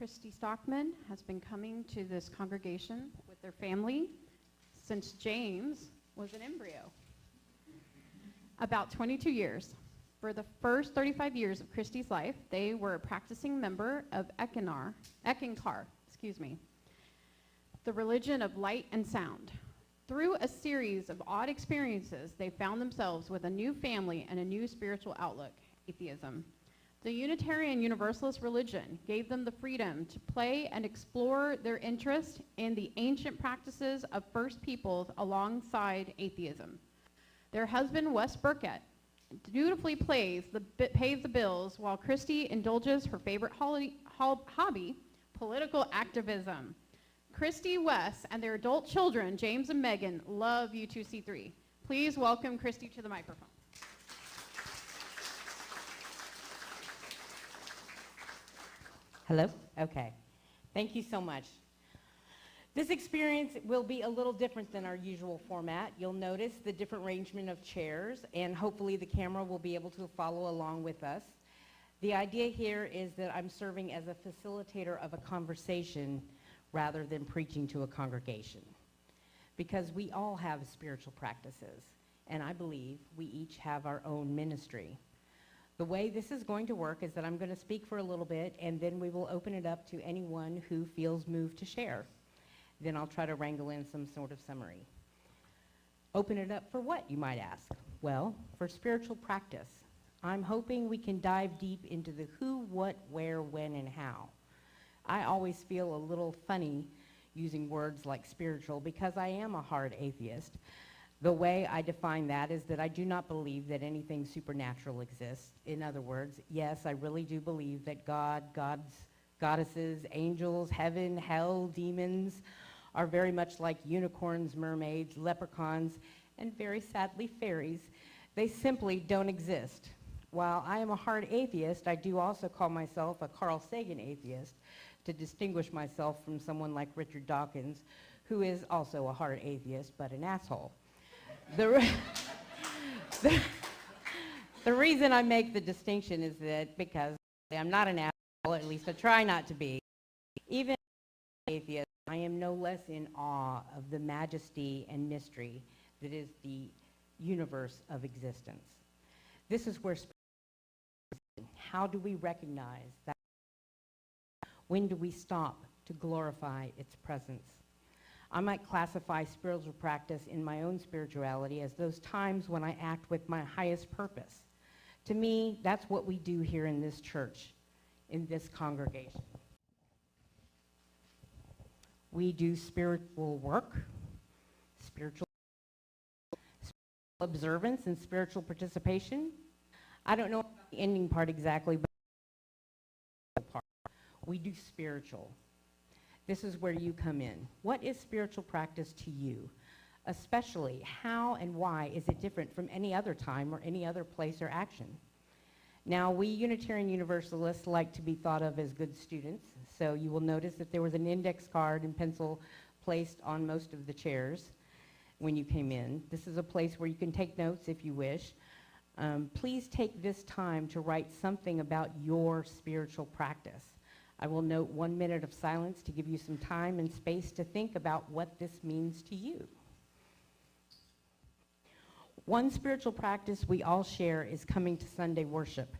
Christy Stockman has been coming to this congregation with their family since James was an embryo. About 22 years. For the first 35 years of Christy's life, they were a practicing member of Eckankar, the religion of light and sound. Through a series of odd experiences, they found themselves with a new family and a new spiritual outlook, atheism. The Unitarian Universalist religion gave them the freedom to play and explore their interest in the ancient practices of First Peoples alongside atheism. Their husband, Wes Burkett, dutifully pays the bills while Christy indulges her favorite hobby, political activism. Christy, Wes, and their adult children, James and Megan, love U2C3. Please welcome Christy to the microphone. Hello? Okay. Thank you so much. This experience will be a little different than our usual format. You'll notice the different arrangement of chairs, and hopefully the camera will be able to follow along with us. The idea here is that I'm serving as a facilitator of a conversation rather than preaching to a congregation, because we all have spiritual practices, and I believe we each have our own ministry. The way this is going to work is that I'm going to speak for a little bit, and then we will open it up to anyone who feels moved to share. Then I'll try to wrangle in some sort of summary. Open it up for what, you might ask? Well, for spiritual practice. I'm hoping we can dive deep into the who, what, where, when, and how. I always feel a little funny using words like spiritual because I am a hard atheist. The way I define that is that I do not believe that anything supernatural exists. In other words, yes, I really do believe that God, gods, goddesses, angels, heaven, hell, demons are very much like unicorns, mermaids, leprechauns, and very sadly fairies. They simply don't exist. While I am a hard atheist, I do also call myself a Carl Sagan atheist to distinguish myself from someone like Richard Dawkins, who is also a hard atheist, but an asshole. The reason I make the distinction is that because I'm not an asshole, at least I try not to be. Even as an atheist, I am no less in awe of the majesty and mystery that is the universe of existence. This is where how do we recognize that? When do we stop to glorify its presence? I might classify spiritual practice in my own spirituality as those times when I act with my highest purpose. To me, that's what we do here in this church, in this congregation. We do spiritual work, spiritual observance, and spiritual participation. I don't know about the ending part exactly, but we do spiritual. This is where you come in. What is spiritual practice to you? Especially, how and why is it different from any other time or any other place or action? Now, we Unitarian Universalists like to be thought of as good students, so you will notice that there was an index card and pencil placed on most of the chairs when you came in. This is a place where you can take notes if you wish. Please take this time to write something about your spiritual practice. I will note 1 minute of silence to give you some time and space to think about what this means to you. One spiritual practice we all share is coming to Sunday worship.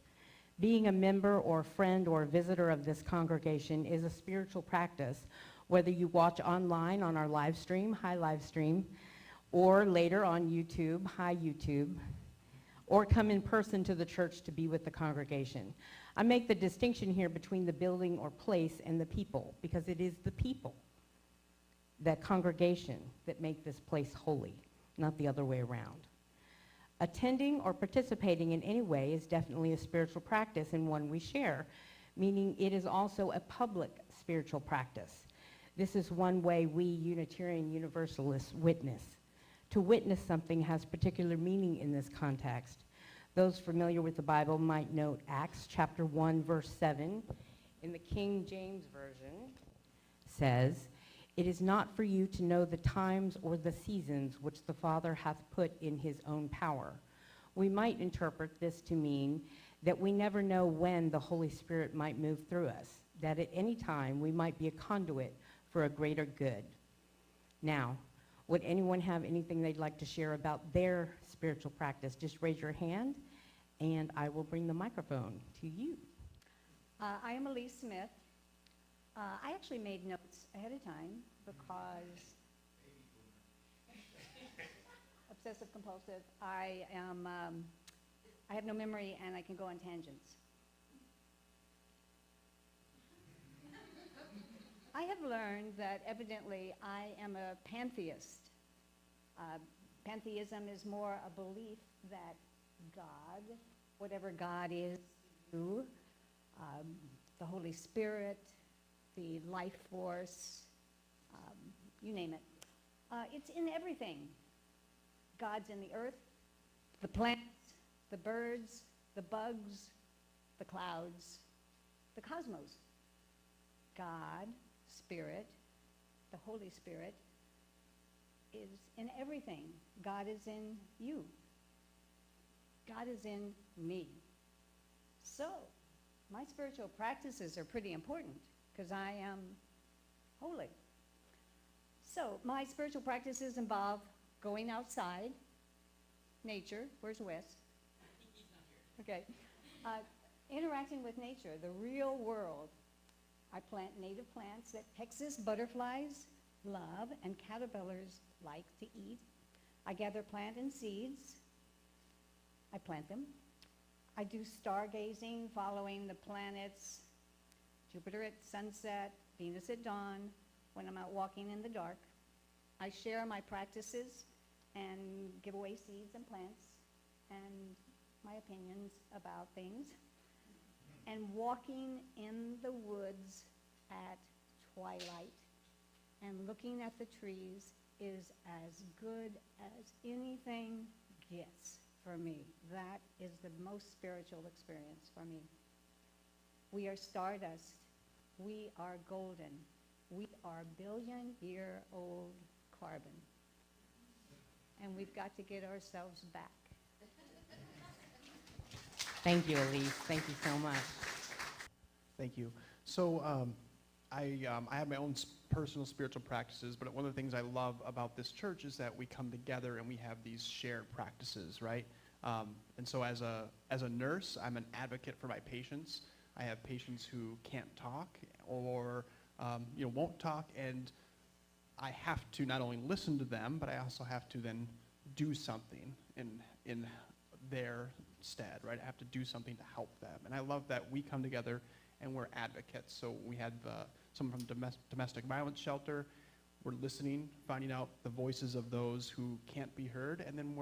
Being a member or friend or visitor of this congregation is a spiritual practice, whether you watch online on our live stream, hi live stream, or later on YouTube, hi YouTube, or come in person to the church to be with the congregation. I make the distinction here between the building or place and the people, because it is the people, that congregation, that make this place holy, not the other way around. Attending or participating in any way is definitely a spiritual practice and one we share, meaning it is also a public spiritual practice. This is one way we Unitarian Universalists witness. To witness something has particular meaning in this context. Those familiar with the Bible might note Acts chapter 1, verse 7 in the King James Version says, "It is not for you to know the times or the seasons which the Father hath put in his own power." We might interpret this to mean that we never know when the Holy Spirit might move through us. that at any time we might be a conduit for a greater good. Now, would anyone have anything they'd like to share about their spiritual practice? Just raise your hand, and I will bring the microphone to you. I am Elise Smith. I actually made notes ahead of time because obsessive compulsive. I have no memory and I can go on tangents. I have learned that evidently I am a pantheist. Pantheism is more a belief that God, whatever God is to you, the Holy Spirit, the life force, you name it. It's in everything. God's in the earth, the plants, the birds, the bugs, the clouds, the cosmos. God, Spirit, the Holy Spirit, is in everything. God is in you. God is in me. So, my spiritual practices are pretty important because I am holy. So, my spiritual practices involve going outside, nature. Where's Wes? He's not here. Okay. Interacting with nature, the real world. I plant native plants that Texas butterflies love and caterpillars like to eat. I gather plant and seeds. I plant them. I do stargazing, following the planets, Jupiter at sunset, Venus at dawn, when I'm out walking in the dark. I share my practices and give away seeds and plants and my opinions about things. And walking in the woods at twilight and looking at the trees is as good as anything gets for me. That is the most spiritual experience for me. We are stardust. We are golden. We are billion-year-old carbon. And we've got to get ourselves back. Thank you, Elise. Thank you so much. Thank you. So I have my own personal spiritual practices, but one of the things I love about this church is that we come together and we have these shared practices, right? And so as a nurse, I'm an advocate for my patients. I have patients who can't talk or won't talk, and I have to not only listen to them, but I also have to then do something in their stead, right? I have to do something to help them. And I love that we come together and we're advocates. So we had someone from domestic violence shelter. We're listening, finding out the voices of those who can't be heard, and then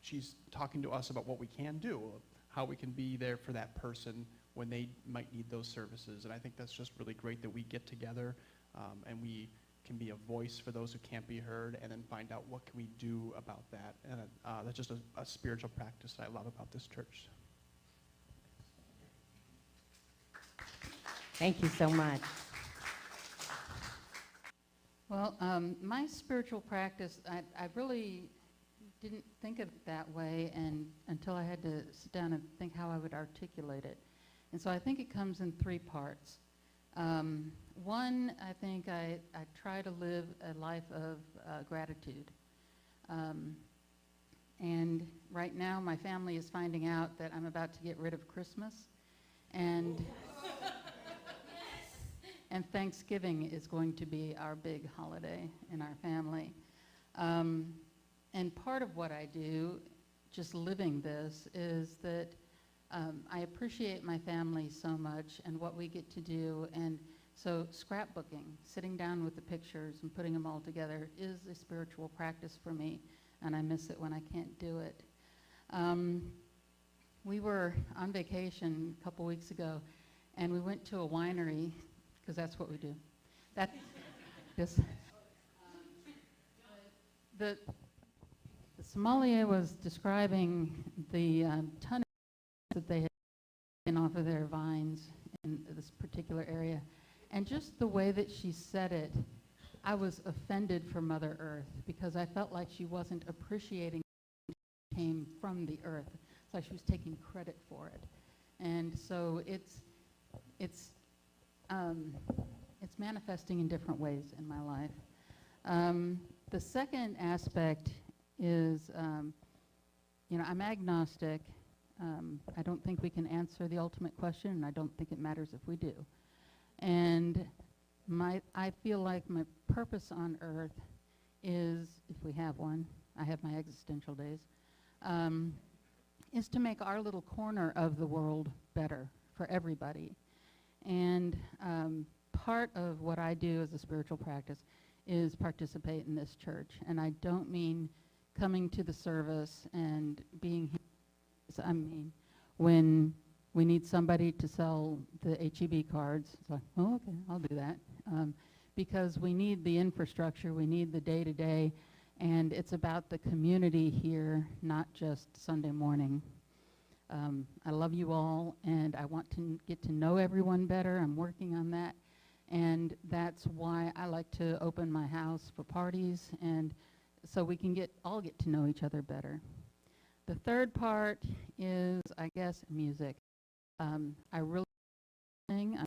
she's talking to us about what we can do, how we can be there for that person when they might need those services. And I think that's just really great that we get together and we can be a voice for those who can't be heard, and then find out what can we do about that. And that's just a spiritual practice that I love about this church. Thank you so much. Well, my spiritual practice, I really didn't think of it that way until I had to sit down and think how I would articulate it. And so I think it comes in three parts. One, I think I try to live a life of gratitude. And right now my family is finding out that I'm about to get rid of Christmas. And and Thanksgiving is going to be our big holiday in our family. And part of what I do, just living this, is that I appreciate my family so much and what we get to do. And so scrapbooking, sitting down with the pictures and putting them all together, is a spiritual practice for me, and I miss it when I can't do it. We were on vacation a couple weeks ago, and we went to a winery, because that's what we do. The sommelier was describing the tonnage that they had taken off of their vines in this particular area. And just the way that she said it, I was offended for Mother Earth, because I felt like she wasn't appreciating what came from the earth. It's like she was taking credit for it. And so it's it's manifesting in different ways in my life. The second aspect is, I'm agnostic. I don't think we can answer the ultimate question, and I don't think it matters if we do. And I feel like my purpose on earth is, if we have one, I have my existential days, is to make our little corner of the world better for everybody. And part of what I do as a spiritual practice is participate in this church. And I don't mean coming to the service and being here. I mean, when we need somebody to sell the HEB cards, it's like, oh, okay, I'll do that. Because we need the infrastructure, we need the day-to-day, and it's about the community here, not just Sunday morning. I love you all, and I want to get to know everyone better. I'm working on that, and that's why I like to open my house for parties, and so we can all get to know each other better. The third part is, I guess, music. I really sing,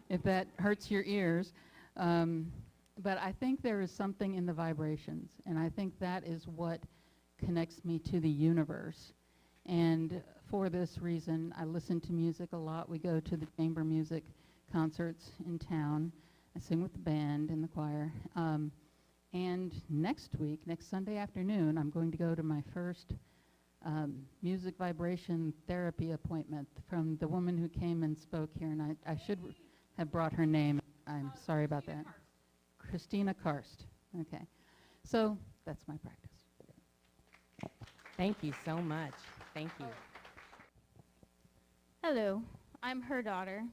if that hurts your ears, but I think there is something in the vibrations, and I think that is what connects me to the universe. And for this reason, I listen to music a lot. We go to the chamber music concerts in town. I sing with the band in the choir. And next Sunday afternoon, I'm going to go to my first music vibration therapy appointment from the woman who came and spoke here, and I should have brought her name. I'm sorry about that. Christina Karst. Okay. So that's my practice. Thank you so much. Thank you. Hello, I'm her daughter.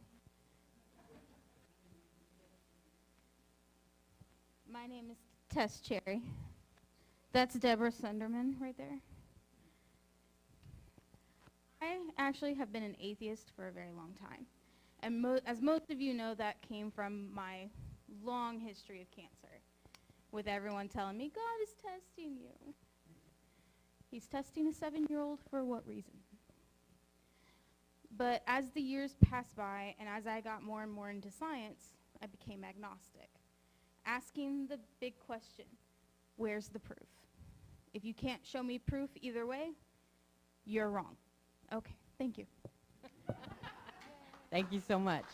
My name is Tess Cherry. That's Deborah Sunderman right there. I actually have been an atheist for a very long time. And as most of you know, that came from my long history of cancer, with everyone telling me, God is testing you. He's testing a 7-year-old for what reason? But as the years passed by, and as I got more and more into science, I became agnostic, asking the big question, where's the proof? If you can't show me proof either way, you're wrong. Okay, thank you. Thank you so much.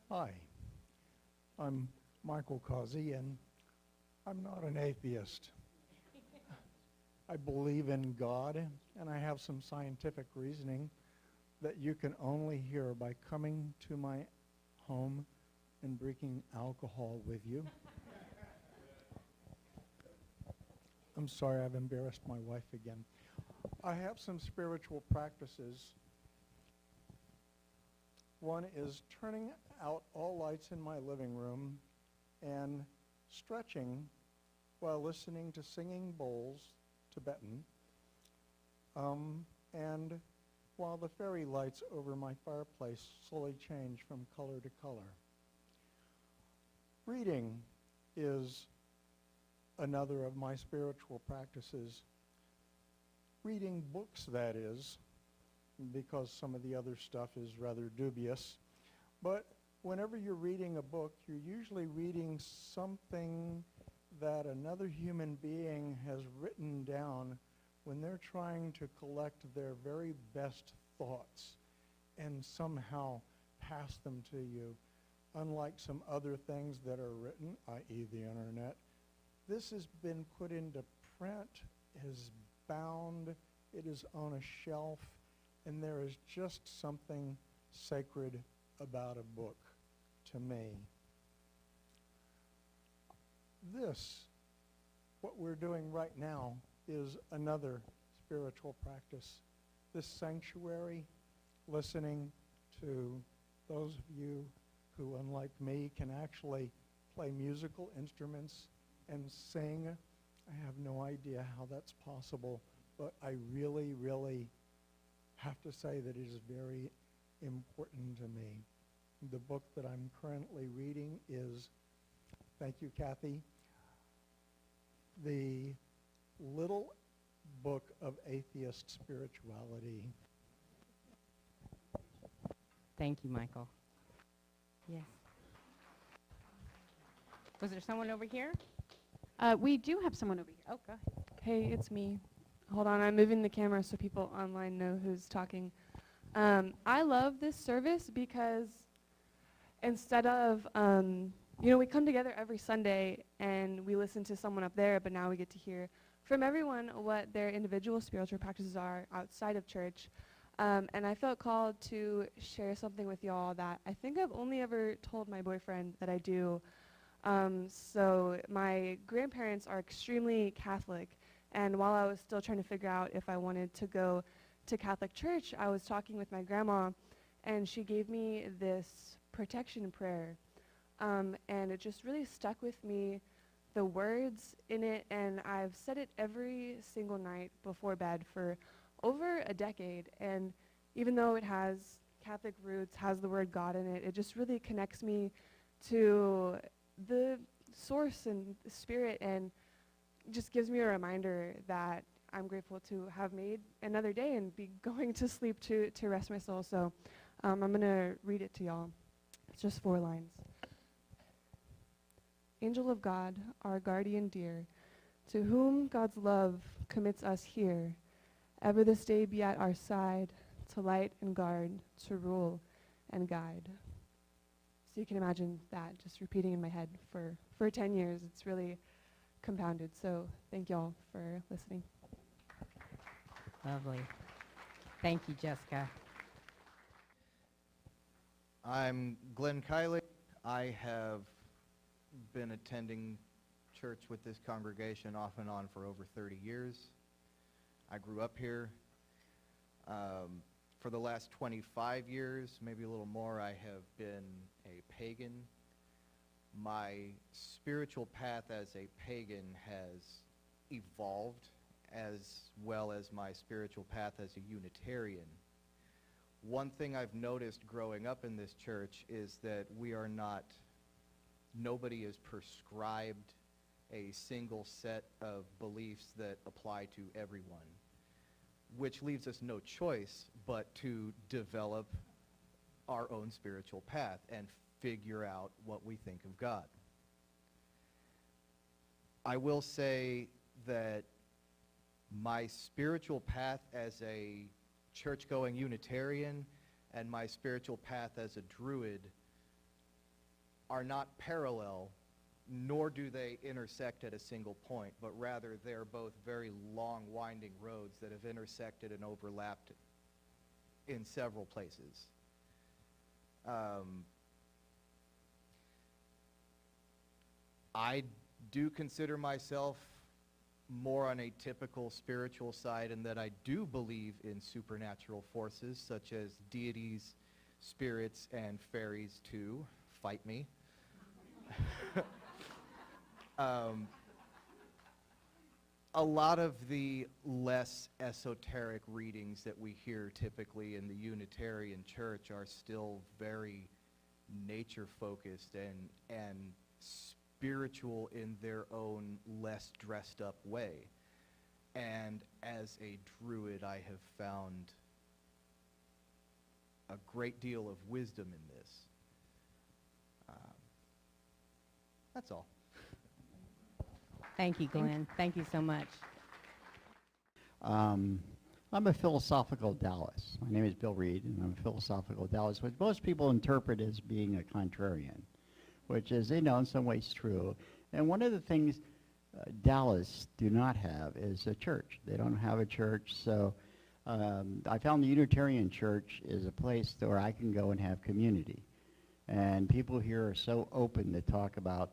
Hi, I'm Michael Causey, and I'm not an atheist. I believe in God, and I have some scientific reasoning that you can only hear by coming to my home and drinking alcohol with you. I'm sorry, I've embarrassed my wife again. I have some spiritual practices. One is turning out all lights in my living room and stretching while listening to singing bowls, Tibetan, and while the fairy lights over my fireplace slowly change from color to color. Reading is another of my spiritual practices. Reading books, that is, because some of the other stuff is rather dubious. But whenever you're reading a book, you're usually reading something that another human being has written down when they're trying to collect their very best thoughts and somehow pass them to you. Unlike some other things that are written, i.e. the internet, this has been put into print, is bound, it is on a shelf, and there is just something sacred about a book to me. This, what we're doing right now, is another spiritual practice. This sanctuary, listening to those of you who, unlike me, can actually play musical instruments and sing. I have no idea how that's possible, but I really, really have to say that it is very important to me. The book that I'm currently reading is, thank you, Kathy, The Little book of atheist spirituality. Thank you, Michael. Yes. Was there someone over here? We do have someone over here. Oh, go ahead. Hey, it's me. Hold on, I'm moving the camera so people online know who's talking. I love this service because instead of, we come together every Sunday and we listen to someone up there, but now we get to hear from everyone what their individual spiritual practices are outside of church. And I felt called to share something with y'all that I think I've only ever told my boyfriend that I do. So my grandparents are extremely Catholic, and while I was still trying to figure out if I wanted to go to Catholic church, I was talking with my grandma, and she gave me this protection prayer, and it just really stuck with me, the words in it, and I've said it every single night before bed for over a decade, and even though it has Catholic roots, has the word God in it, it just really connects me to the source and the spirit, and just gives me a reminder that I'm grateful to have made another day and be going to sleep to rest my soul. So I'm going to read it to y'all. It's just 4 lines. Angel of God, our guardian dear, to whom God's love commits us here, ever this day be at our side, to light and guard, to rule and guide. So you can imagine that just repeating in my head for 10 years. It's really compounded. So thank y'all for listening. Lovely. Thank you, Jessica. I'm Glenn Kiley. I have been attending church with this congregation off and on for over 30 years. I grew up here. For the last 25 years, maybe a little more, I have been a pagan. My spiritual path as a pagan has evolved, as well as my spiritual path as a Unitarian. One thing I've noticed growing up in this church is that nobody is prescribed a single set of beliefs that apply to everyone, which leaves us no choice but to develop our own spiritual path and figure out what we think of God. I will say that my spiritual path as a church-going Unitarian and my spiritual path as a Druid are not parallel, nor do they intersect at a single point, but rather they're both very long, winding roads that have intersected and overlapped in several places. I do consider myself more on a typical spiritual side in that I do believe in supernatural forces such as deities, spirits, and fairies too. Fight me. A lot of the less esoteric readings that we hear typically in the Unitarian Church are still very nature-focused and spiritual in their own less dressed up way. And as a Druid, I have found a great deal of wisdom in this. That's all. Thank you, Glenn. Thank you so much. I'm a philosophical Taoist. My name is Bill Reed, and I'm a philosophical Taoist, which most people interpret as being a contrarian, which is, in some ways true. And one of the things Taoists do not have is a church. They don't have a church, so I found the Unitarian Church is a place where I can go and have community. And people here are so open to talk about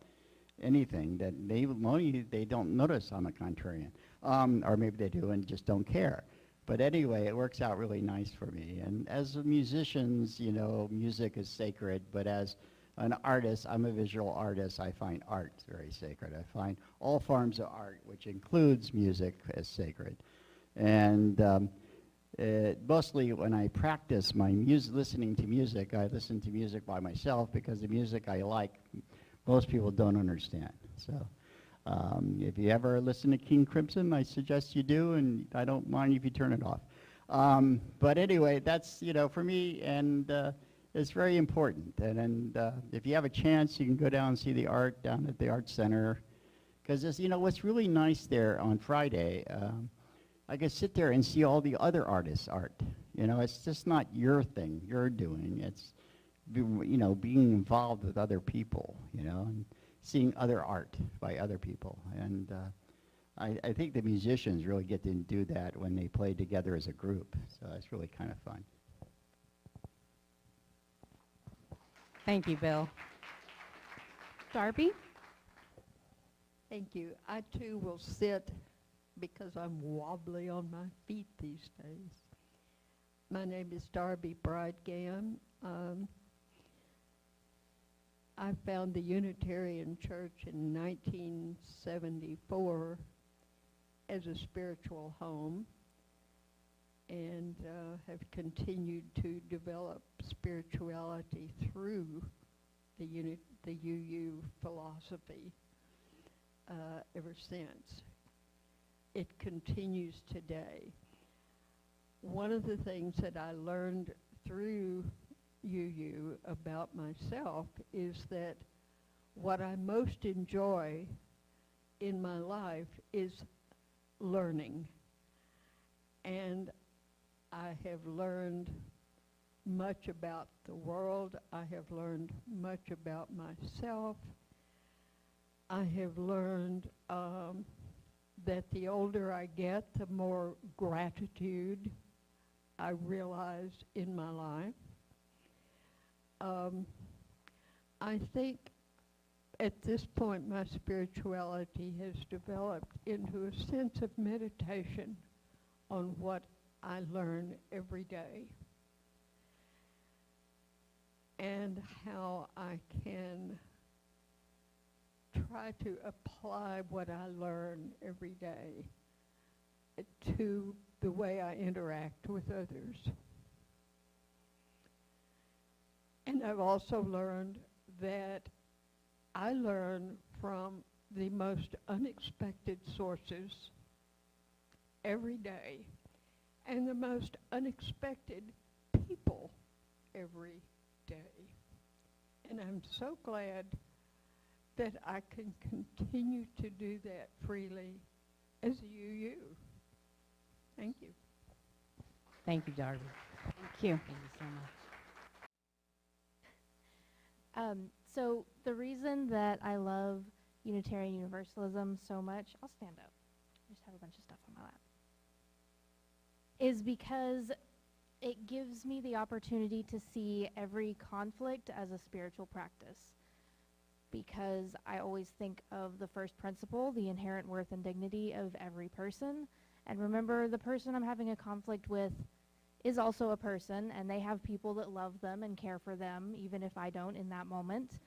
anything that they don't notice I'm a contrarian. Or maybe they do and just don't care. But anyway, it works out really nice for me. And as musicians, music is sacred, but as an artist, I'm a visual artist, I find art very sacred. I find all forms of art, which includes music, as sacred. And mostly when I practice my listening to music, I listen to music by myself because the music I like, most people don't understand. So If you ever listen to King Crimson, I suggest you do, and I don't mind if you turn it off. But anyway, that's, for me, and it's very important. And if you have a chance, you can go down and see the art down at the Art Center. Because, what's really nice there on Friday, I can sit there and see all the other artists' art. It's just not your thing you're doing. It's, being involved with other people, and seeing other art by other people. And I think the musicians really get to do that when they play together as a group. So it's really kind of fun. Thank you, Bill. Darby? Thank you. I too will sit because I'm wobbly on my feet these days. My name is Darby Bride-Gam. I found the Unitarian Church in 1974 as a spiritual home, and have continued to develop spirituality through the UU philosophy ever since. It continues today. One of the things that I learned through UU about myself is that what I most enjoy in my life is learning. And I have learned much about the world. I have learned much about myself. I have learned that the older I get, the more gratitude I realize in my life. I think at this point my spirituality has developed into a sense of meditation on what I learn every day and how I can try to apply what I learn every day to the way I interact with others. And I've also learned that I learn from the most unexpected sources every day and the most unexpected people every day. And I'm so glad that I can continue to do that freely as a UU. Thank you. Thank you, Darby. Thank you. Thank you so much. So the reason that I love Unitarian Universalism so much, I'll stand up. I just have a bunch of stuff on my lap. Is because it gives me the opportunity to see every conflict as a spiritual practice. Because I always think of the first principle, the inherent worth and dignity of every person. And remember, the person I'm having a conflict with is also a person, and they have people that love them and care for them, even if I don't in that moment.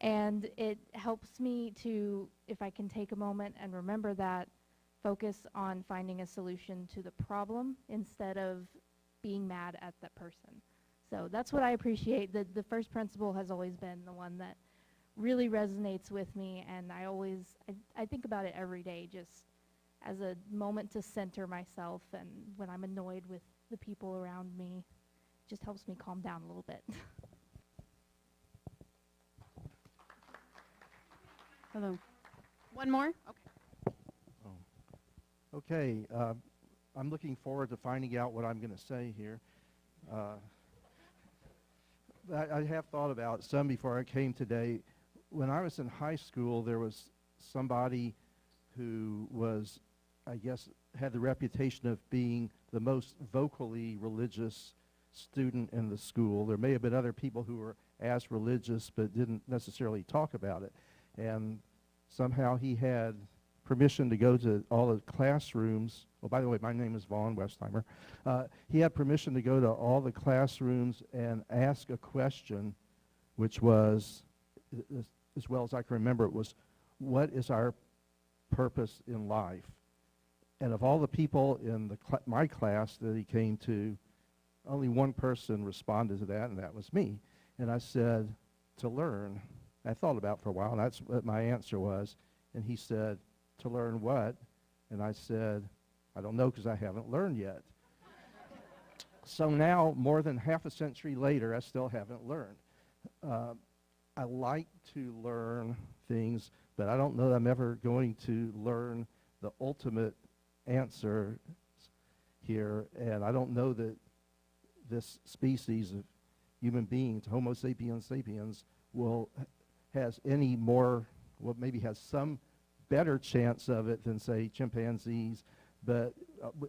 And it helps me to, if I can take a moment and remember that, focus on finding a solution to the problem instead of being mad at that person. So that's what I appreciate. The first principle has always been the one that really resonates with me, and I think about it every day just as a moment to center myself, and when I'm annoyed with the people around me, it just helps me calm down a little bit. Hello. One more? Okay. Okay, I'm looking forward to finding out what I'm going to say here. I have thought about some before I came today. When I was in high school, there was somebody who was, I guess, had the reputation of being the most vocally religious student in the school. There may have been other people who were as religious but didn't necessarily talk about it. And somehow he had permission to go to all the classrooms. Oh, by the way, my name is Vaughn Westheimer. He had permission to go to all the classrooms and ask a question, which was, as well as I can remember, it was, what is our purpose in life? And of all the people in my class that he came to, only one person responded to that, and that was me. And I said, to learn. I thought about it for a while, and that's what my answer was. And he said, to learn what? And I said, I don't know because I haven't learned yet. So now, more than half a century later, I still haven't learned. I like to learn things, but I don't know that I'm ever going to learn the ultimate answer here. And I don't know that this species of human beings, Homo sapiens sapiens, has any more, well, maybe has some better chance of it than, say, chimpanzees. But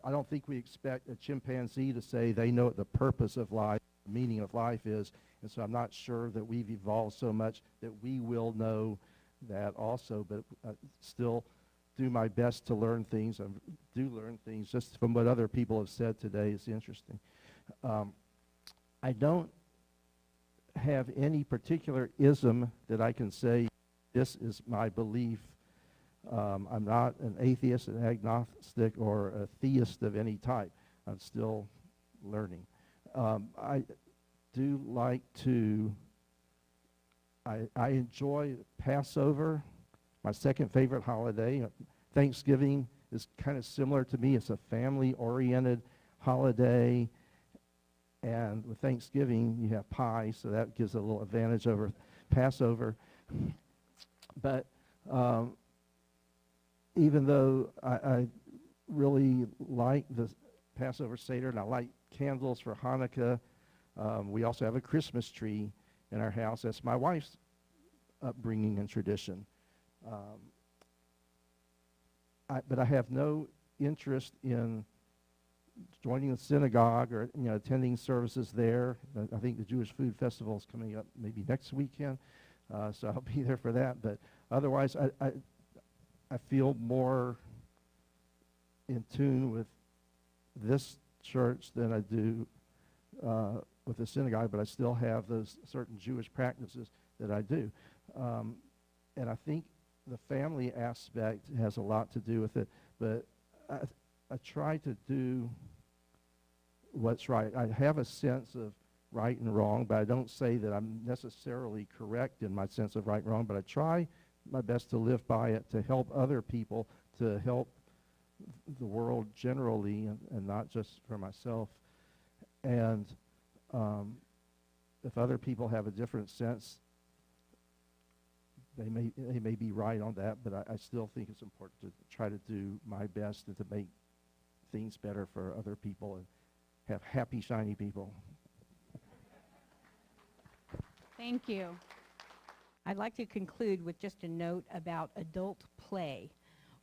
I don't think we expect a chimpanzee to say they know what the purpose of life, the meaning of life is. And so I'm not sure that we've evolved so much that we will know that also. But I still do my best to learn things. I do learn things just from what other people have said today. It's interesting. I don't have any particular ism that I can say this is my belief. I'm not an atheist, an agnostic, or a theist of any type. I'm still learning. I do like to, I enjoy Passover, my second favorite holiday. Thanksgiving is kind of similar to me. It's a family-oriented holiday. And with Thanksgiving, you have pie, so that gives a little advantage over Passover. But even though I really like the Passover Seder, and I like candles for Hanukkah, we also have a Christmas tree in our house. That's my wife's upbringing and tradition. But I have no interest in joining the synagogue or attending services there. I think the Jewish Food Festival is coming up maybe next weekend, so I'll be there for that. But otherwise, I feel more in tune with this church than I do with the synagogue, but I still have those certain Jewish practices that I do. And I think the family aspect has a lot to do with it, but I try to do what's right. I have a sense of right and wrong, but I don't say that I'm necessarily correct in my sense of right and wrong, but I try my best to live by it, to help other people, to help the world generally, and not just for myself. And if other people have a different sense, they may be right on that, but I still think it's important to try to do my best and to make things better for other people and have happy, shiny people. Thank you. I'd like to conclude with just a note about adult play.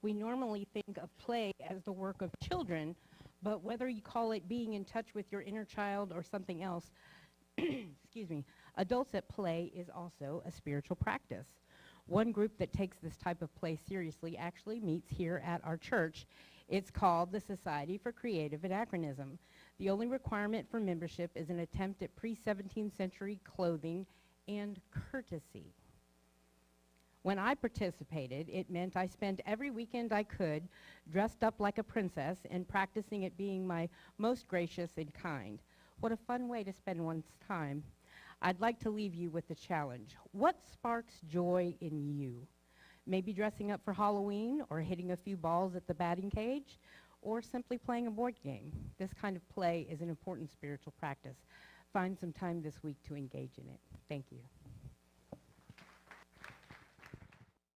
We normally think of play as the work of children, but whether you call it being in touch with your inner child or something else, excuse me, adults at play is also a spiritual practice. One group that takes this type of play seriously actually meets here at our church. It's called the Society for Creative Anachronism. The only requirement for membership is an attempt at pre-17th century clothing and courtesy. When I participated, it meant I spent every weekend I could dressed up like a princess and practicing at being my most gracious and kind. What a fun way to spend one's time. I'd like to leave you with a challenge. What sparks joy in you? Maybe dressing up for Halloween, or hitting a few balls at the batting cage, or simply playing a board game. This kind of play is an important spiritual practice. Find some time this week to engage in it. Thank you.